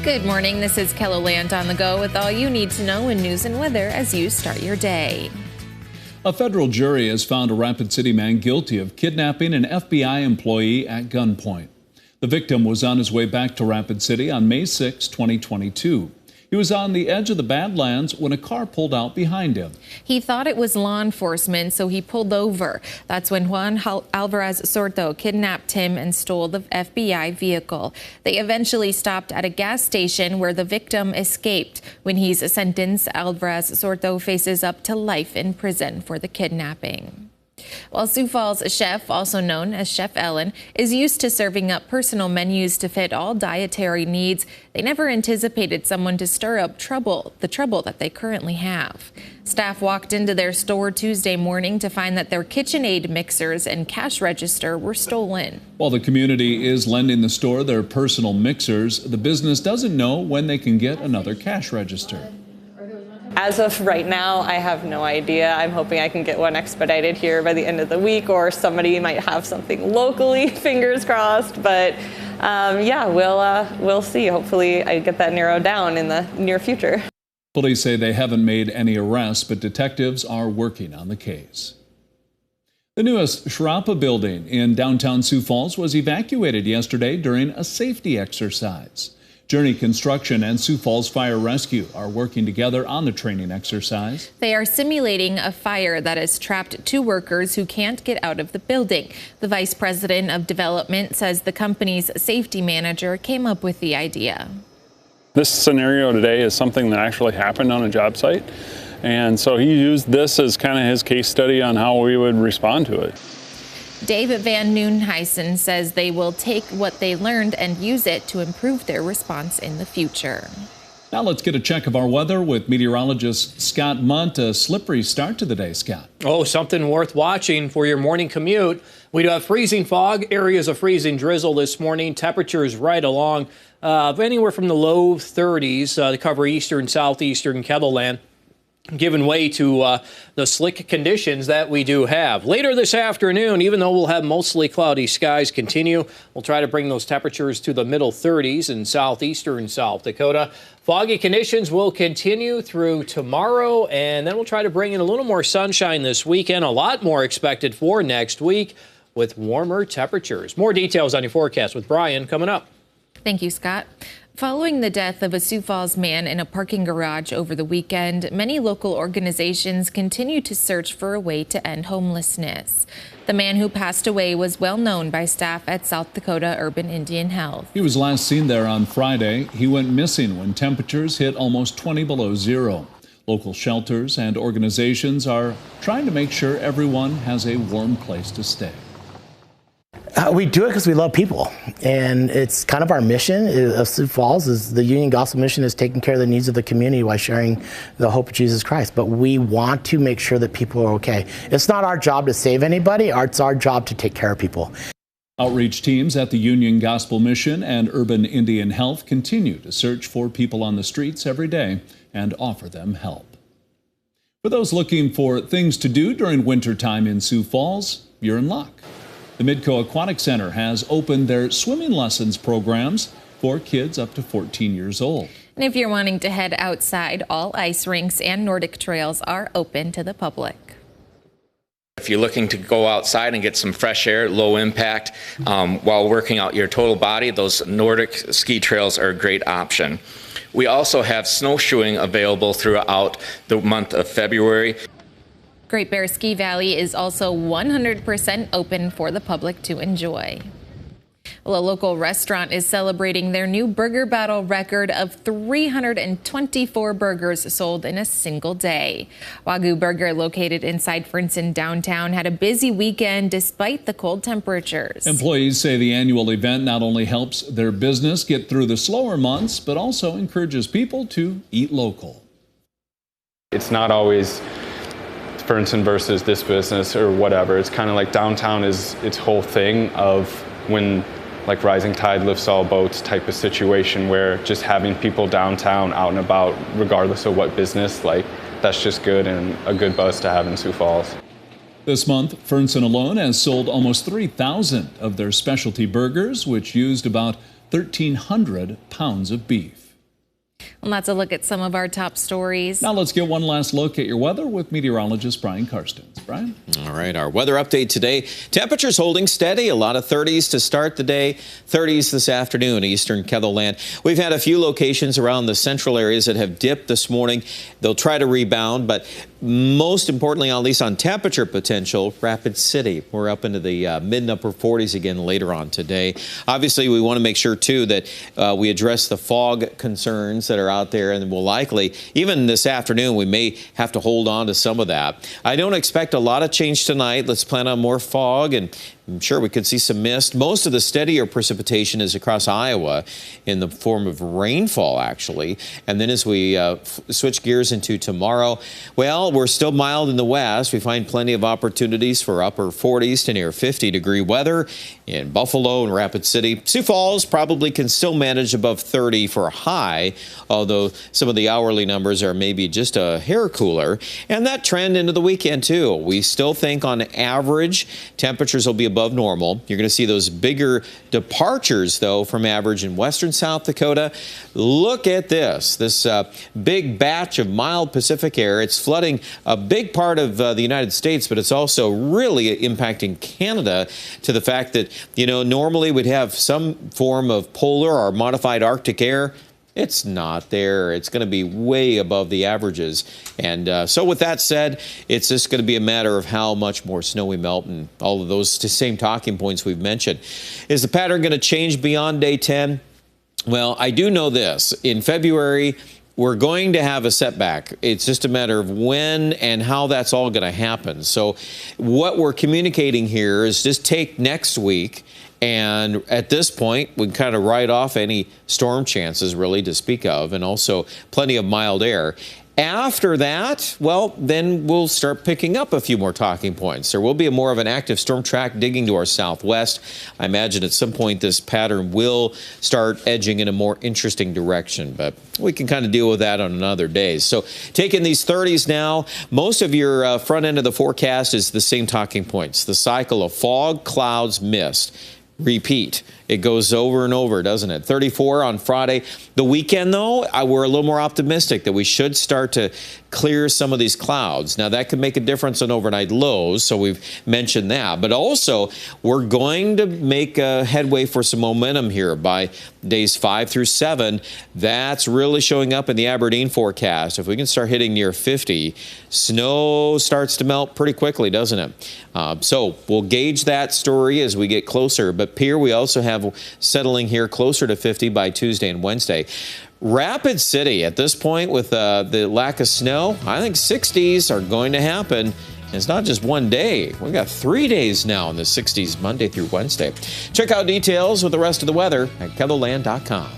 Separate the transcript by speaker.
Speaker 1: Good morning. This is KELOLAND on the go with all you need to know in news and weather as you start your day.
Speaker 2: A federal jury has found a Rapid City man guilty of kidnapping an FBI employee at gunpoint. The victim was on his way back to Rapid City on May 6, 2022. He was on the edge of the Badlands when a car pulled out behind him.
Speaker 1: He thought it was law enforcement, so he pulled over. That's when Juan Alvarez Sordo kidnapped him and stole the FBI vehicle. They eventually stopped at a gas station where the victim escaped. When he's sentenced, Alvarez Sordo faces up to life in prison for the kidnapping. While Sioux Falls chef, also known as Chef Ellen, is used to serving up personal menus to fit all dietary needs, they never anticipated someone to stir up the trouble that they currently have. Staff walked into their store Tuesday morning to find that their KitchenAid mixers and cash register were stolen.
Speaker 2: While the community is lending the store their personal mixers, the business doesn't know when they can get another cash register.
Speaker 3: As of right now, I have no idea. I'm hoping I can get one expedited here by the end of the week, or somebody might have something locally, fingers crossed. But yeah, we'll see. Hopefully I get that narrowed down in the near future.
Speaker 2: Police say they haven't made any arrests, but detectives are working on the case. The newest Shrapa building in downtown Sioux Falls was evacuated yesterday during a safety exercise. Journey Construction and Sioux Falls Fire Rescue are working together on the training exercise.
Speaker 1: They are simulating a fire that has trapped two workers who can't get out of the building. The vice president of development says the company's safety manager came up with the idea.
Speaker 4: This scenario today is something that actually happened on a job site. And so he used this as kind of his case study on how we would respond to it.
Speaker 1: Dave Van Nieuwenhuizen says they will take what they learned and use it to improve their response in the future.
Speaker 2: Now let's get a check of our weather with meteorologist Scott Munt. A slippery start to the day, Scott.
Speaker 5: Oh, something worth watching for your morning commute. We do have freezing fog, areas of freezing drizzle this morning. Temperatures right along anywhere from the low 30s to cover eastern, southeastern KELOLAND, giving way to the slick conditions that we do have. Later this afternoon, even though we'll have mostly cloudy skies continue, we'll try to bring those temperatures to the middle 30s in southeastern South Dakota. Foggy conditions will continue through tomorrow, and then we'll try to bring in a little more sunshine this weekend. A lot more expected for next week with warmer temperatures. More details on your forecast with Brian coming up.
Speaker 1: Thank you, Scott. Following the death of a Sioux Falls man in a parking garage over the weekend, many local organizations continue to search for a way to end homelessness. The man who passed away was well known by staff at South Dakota Urban Indian Health.
Speaker 2: He was last seen there on Friday. He went missing when temperatures hit almost 20 below zero. Local shelters and organizations are trying to make sure everyone has a warm place to stay.
Speaker 6: We do it because we love people, and it's kind of our mission of Sioux Falls. Is the Union Gospel mission is taking care of the needs of the community while sharing the hope of Jesus Christ. But we want to make sure that people are okay. It's not our job to save anybody. It's our job to take care of people.
Speaker 2: Outreach teams at the Union Gospel Mission and Urban Indian Health continue to search for people on the streets every day and offer them help. For those looking for things to do during wintertime in Sioux Falls, you're in luck. The Midco Aquatic Center has opened their swimming lessons programs for kids up to 14 years old.
Speaker 1: And if you're wanting to head outside, all ice rinks and Nordic trails are open to the public.
Speaker 7: If you're looking to go outside and get some fresh air, low impact, while working out your total body, those Nordic ski trails are a great option. We also have snowshoeing available throughout the month of February.
Speaker 1: Great Bear Ski Valley is also 100% open for the public to enjoy. Well, a local restaurant is celebrating their new burger battle record of 324 burgers sold in a single day. Wagyu Burger, located inside Fernson downtown, had a busy weekend despite the cold temperatures.
Speaker 2: Employees say the annual event not only helps their business get through the slower months, but also encourages people to eat local.
Speaker 4: It's not always Fernson versus this business or whatever. It's kind of like downtown is its whole thing of when like rising tide lifts all boats type of situation, where just having people downtown out and about regardless of what business, like that's just good and a good buzz to have in Sioux Falls.
Speaker 2: This month, Fernson alone has sold almost 3,000 of their specialty burgers, which used about 1,300 pounds of beef.
Speaker 1: And that's a look at some of our top stories.
Speaker 2: Now let's get one last look at your weather with meteorologist Brian Karstens. Brian?
Speaker 8: All right, our weather update today. Temperatures holding steady. A lot of 30s to start the day. 30s this afternoon, eastern Ketherland. We've had a few locations around the central areas that have dipped this morning. They'll try to rebound, but most importantly, at least on temperature potential, Rapid City. We're up into the mid and upper 40s again later on today. Obviously, we want to make sure, too, that we address the fog concerns that are out there, and will likely, even this afternoon, we may have to hold on to some of that. I don't expect a lot of change tonight. Let's plan on more fog, and I'm sure we could see some mist. Most of the steadier precipitation is across Iowa in the form of rainfall, actually. And then as we switch gears into tomorrow, well, we're still mild in the west. We find plenty of opportunities for upper 40s to near 50-degree weather in Buffalo and Rapid City. Sioux Falls probably can still manage above 30 for a high, although some of the hourly numbers are maybe just a hair cooler. And that trend into the weekend, too. We still think on average temperatures will be above normal. You're going to see those bigger departures, though, from average in western South Dakota. Look at this big batch of mild Pacific air. It's flooding a big part of the United States, but it's also really impacting Canada to the fact that, normally we'd have some form of polar or modified Arctic air. It's not there. It's going to be way above the averages. And so with that said, it's just going to be a matter of how much more snow we melt and all of those same talking points we've mentioned. Is the pattern going to change beyond day 10? Well, I do know this. In February, we're going to have a setback. It's just a matter of when and how that's all going to happen. So what we're communicating here is just take next week, and at this point, we can kind of write off any storm chances really to speak of, and also plenty of mild air. After that, well, then we'll start picking up a few more talking points. There will be more of an active storm track digging to our southwest. I imagine at some point this pattern will start edging in a more interesting direction, but we can kind of deal with that on another day. So taking these 30s now, most of your front end of the forecast is the same talking points. The cycle of fog, clouds, mist. Repeat. It goes over and over, doesn't it? 34 on Friday. The weekend, though, we're a little more optimistic that we should start to clear some of these clouds. Now, that could make a difference on overnight lows, so we've mentioned that. But also, we're going to make a headway for some momentum here by days 5 through 7. That's really showing up in the Aberdeen forecast. If we can start hitting near 50, snow starts to melt pretty quickly, doesn't it? So we'll gauge that story as we get closer. But Pierre, we also have settling here closer to 50 by Tuesday and Wednesday. Rapid City, at this point, with the lack of snow, I think 60s are going to happen. It's not just one day. We've got 3 days now in the 60s, Monday through Wednesday. Check out details with the rest of the weather at KELOLAND.com.